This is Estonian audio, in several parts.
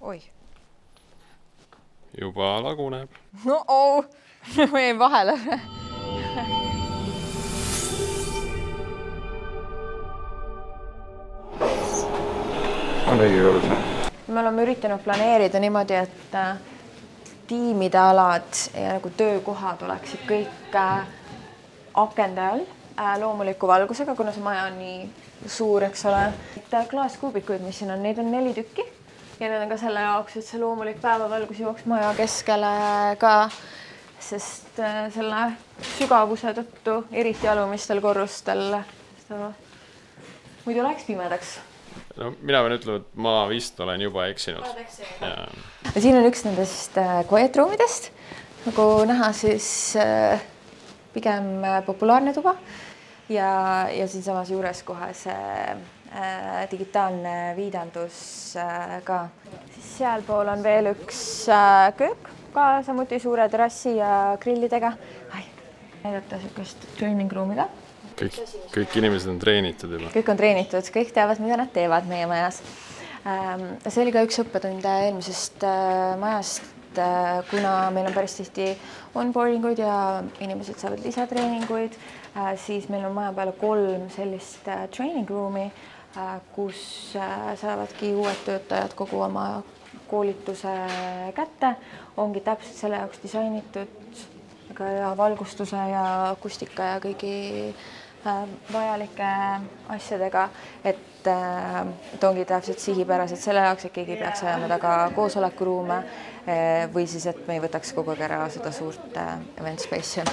Oi. Juba laguneb. No ma jäin vahele. On õige korrus. Me oleme üritanud planeerida niimoodi, et tiimide alad ja nagu töökohad oleksid kõik akende all loomuliku valgusega, kuna see maja on nii suur, eks ole. Klaaskuubikuid, mis siin on, neid on 4 tükki ja need on ka selle jaoks, et see loomulik päevavalgus jooks maja keskele ka, sest selle sügavuse tõttu, eriti alumistel korrustel, muidu läheks pimedaks. No, mina pean ütlema, et ma vist olen juba eksinud. Siin on üks nendest quiet ruumidest, nagu näha siis pigem populaarne tuba ja siin samas juures kohe see digitaalne viidaldus ka. Siis sealpool on veel üks köök, ka samuti suure terrassi ja grillidega. Näidata sellist training ruumi ka. Kõik inimesed on treenitud juba. Kõik on treenitud, kõik teavad, mida nad teevad meie majas. See oli ka üks õppetunde eelmisest majast, kuna meil on päris tihti onboardinguid ja inimesed saavad lisatreeninguid, siis meil on maja peale 3 sellist training ruumi, kus saavadki uued töötajad kogu oma koolituse kätte. Ongi täpselt selle jaoks disainitud ja valgustuse ja akustika ja kõigi vajalike asjadega, et ongi täpselt sihipärased selle jaoks, et keegi peaks ajama taga koosolekuruume või siis, et me ei võtaks kogu aeg ära seda suurt event space'i.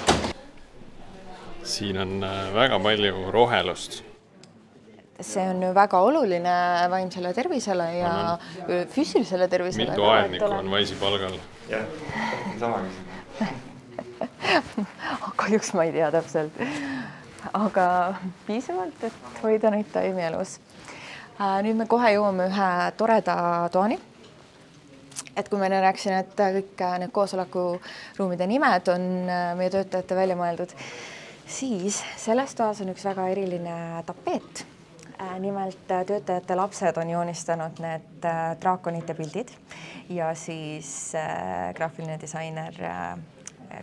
Siin on väga palju rohelust. See on väga oluline vaimsele tervisele ja füüsilisele tervisele. Mitu aednikku on Vaisi palgal? Jah, sama küsimus. Kahjuks ma ei tea täpselt. Aga piisavalt, et hoida neid taimi elus. Nüüd me kohe jõuame ühe toreda toani. Et kui ma rääksin, et kõik need koosolekuruumide nimed on meie töötajate välja mõeldud, siis selles toas on üks väga eriline tapeet. Nimelt töötajate lapsed on joonistanud need draakonite pildid ja siis graafiline disainer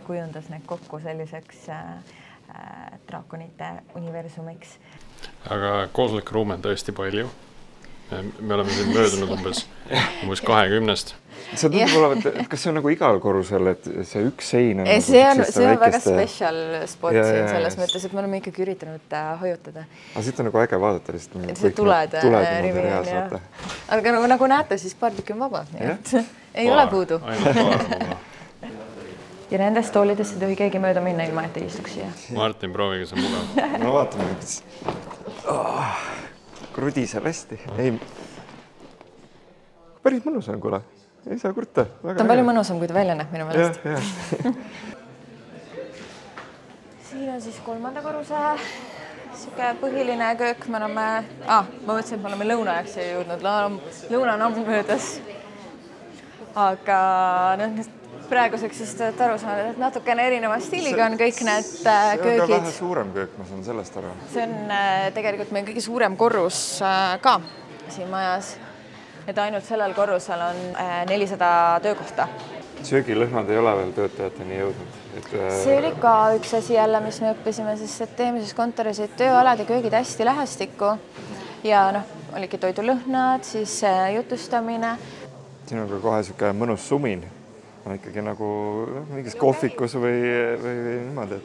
kujundas need kokku selliseks draakonite universumiks. Aga koosolekuruume on tõesti palju. Me oleme siin möödunud umbes 20-st. See tundub olevat, et kas see on nagu igal korrusel, et see üks sein on... See on väga special spot siin selles mõttes, et me oleme ikkagi üritanud hajutada. Aga siit on nagu äge vaadata lihtsalt. See tuled aga nagu näete, siis paar tükki on vaba. Ei ole puudu. Ja nendest toolidest ei tohi keegi mööda minna ilma, et ei istuks siia. Martin, proovige, see on mugav. No vaatame üks. Krudiseb hästi. Päris mõnus on, kuule. Ei saa kurta. Ta on palju mõnusam, kui ta välja näeb minu meelest. Siin on siis 3. korruse põhiline köök. Ma mõtlesin, et me oleme lõunajaks jõudnud. Lõuna on ammu möödas. Aga praeguseks siis aru saanud, et natukene erineva stiiliga on kõik need köögid. See on ka vähe suurem köök, ma saan sellest aru. See on tegelikult meie kõige suurem korrus ka siin majas. Et ainult sellel korrusel on 400 töökohta. Söögilõhnad ei ole veel töötajateni jõudnud. See oli ka üks asi jälle, mis me õppisime, sest et eelmises kontoris olid tööalad ja köögid hästi lähestikku. Ja oligi toidulõhnad, siis jutustamine. Siin on ka kohe siuke mõnus sumin. Ikkagi nagu mingis kohvikus või niimoodi.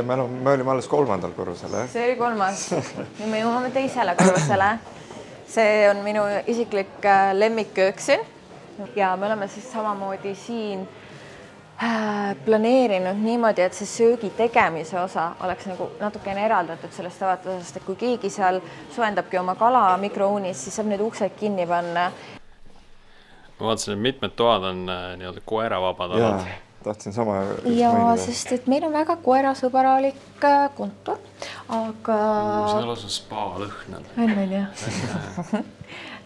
Me olime alles 3. korrusele. See oli 3. Nüüd me jõuame 2. korrusele. See on minu isiklik lemmikköök siin. Ja me oleme siis samamoodi siin planeerinud niimoodi, et see söögi tegemise osa oleks nagu natukene eraldatud sellest tavatusest, et kui keegi seal soendabki oma kala mikrouunis, siis saab need uksed kinni panna. Ma vaatasin, et mitmed toad on koeravabad alad. Tahtsin sama ja sest et meil on väga koerasõbralik kontor, aga... See lausa spa lõhnal. On jah.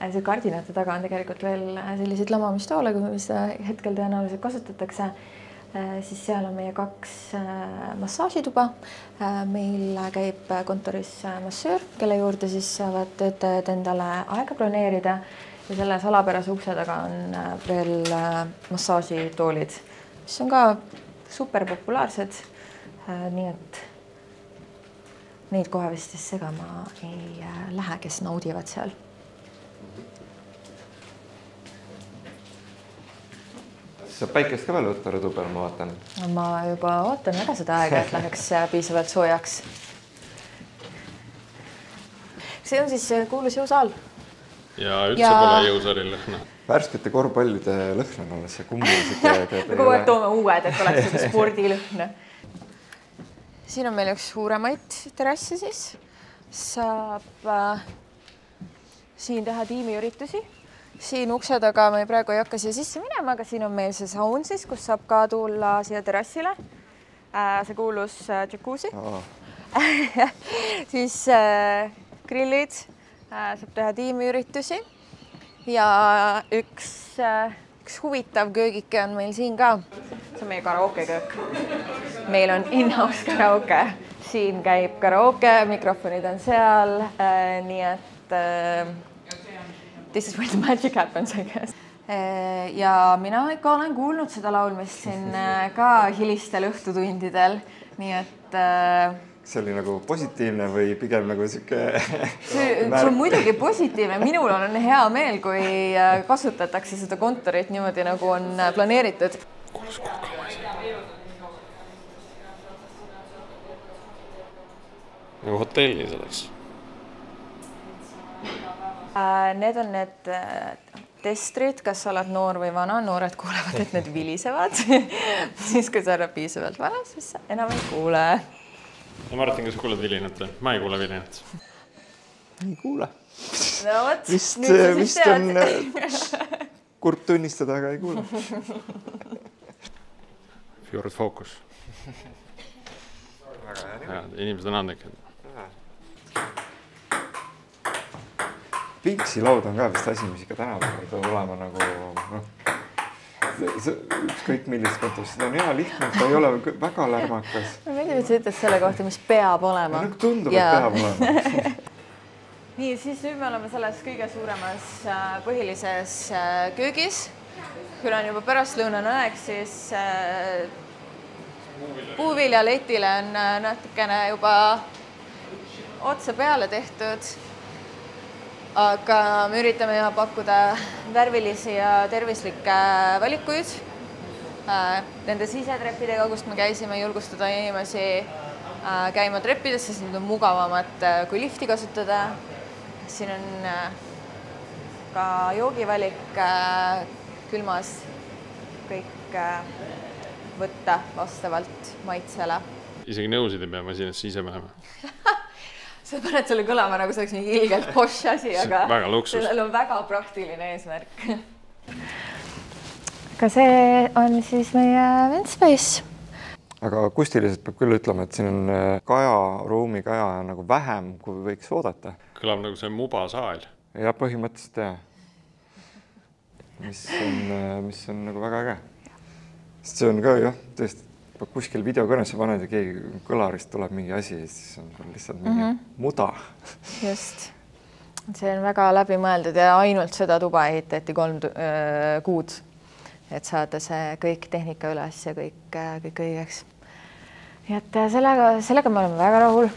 See kardinate taga on tegelikult veel selliseid lamamistoole, kui seda hetkel tõenäoliselt kasutatakse. Siis seal on meie 2 massaažituba. Meil käib kontoris massöör, kelle juurde siis saavad töötajad endale aega planeerida. ja selle salapärase ukse taga on veel massaažitoolid, mis on ka super populaarsed. Nii et neid kohe vist segama ei lähe, kes naudivad seal. Saab päikest ka veel võtta rõdu peal, ma vaatan. Ma juba ootan väga seda aega, et läheks piisavalt soojaks. See on siis kuulus jõusaal. Ja üldse pole jõusaalil lõhna. Värskete korvpallide lõhn on alles see kummulised. Kogu aeg toome uued, et oleks seda spordilõhn. Siin on meil üks suuremaid terrasse siis. Saab siin teha tiimiüritusi. Siin ukse taga me praegu ei hakka siia sisse minema, aga siin on meil see saun siis, kus saab ka tulla siia terrassile. See kuulus jacuzzi. Siis grillid, saab teha tiimiüritusi ja üks huvitav köögike on meil siin ka. See on meie karaoke köök. Meil on in-house karaoke. Siin käib karaoke, mikrofonid on seal, nii et this is where the magic happens, I guess. Ja mina ikka olen kuulnud seda laulmist siin ka hilistel õhtutundidel, nii et see oli nagu positiivne või pigem nagu siuke see on muidugi positiivne. Minul on hea meel, kui kasutatakse seda kontorit niimoodi, nagu on planeeritud. Nagu hotellis oleks. Need on need testrid, kas sa oled noor või vana. Noored kuulevad, et need vilisevad. Siis, kui sa oled piisavalt vana, siis sa enam ei kuule. Ja Martin, kas kuuled vilinat või? Ma ei kuule vilinat. Ei kuule. No võt, vist on kurb tunnistada, aga ei kuule. Fjord Focus. Inimesed on andekad. Pinksilaud on ka vist asi, mis ikka tänapäeval peab olema nagu ükskõik millist kontoris. Seda on hea lihtne, ta ei ole väga lärmakas. Ma meeldib, et sa ütled selle kohta, mis peab olema. Nagu tundub, et peab olema. Nii, siis nüüd me oleme selles kõige suuremas põhilises köögis. Kui on juba pärastlõunane aeg, siis puuviljaletile on natukene juba otsa peale tehtud. Aga me üritame pakkuda värvilisi ja tervislikke valikuid. Nende sisetreppidega, kust me käisime, julgustada inimesi käima treppides, sest need on mugavamad kui lifti kasutada. Siin on ka joogivalik külmas, kõik võtta vastavalt maitsele. Isegi nõusid ei pea masinasse ise panema. Sa paned selle kõlama, nagu see oleks mingi ilgelt posh asi, aga väga luksus. Sellel on väga praktiline eesmärk. Aga see on siis meie Ventspace. Aga akustiliselt peab küll ütlema, et siin on ruumi kaja nagu vähem, kui võiks oodata. Kõlab nagu see mubasaal. Ja põhimõtteliselt jah. Mis on nagu väga äge. Sest see on ka jah, tõesti. Kuskil videokõnes sa paned ja keegi kõlarist tuleb mingi asi, siis on lihtsalt mingi muda. Just. See on väga läbimõeldud ja ainult seda tuba ehitati 3 kuud, et saada see kõik tehnika üles ja kõik õigeks. Nii et sellega me oleme väga rahul.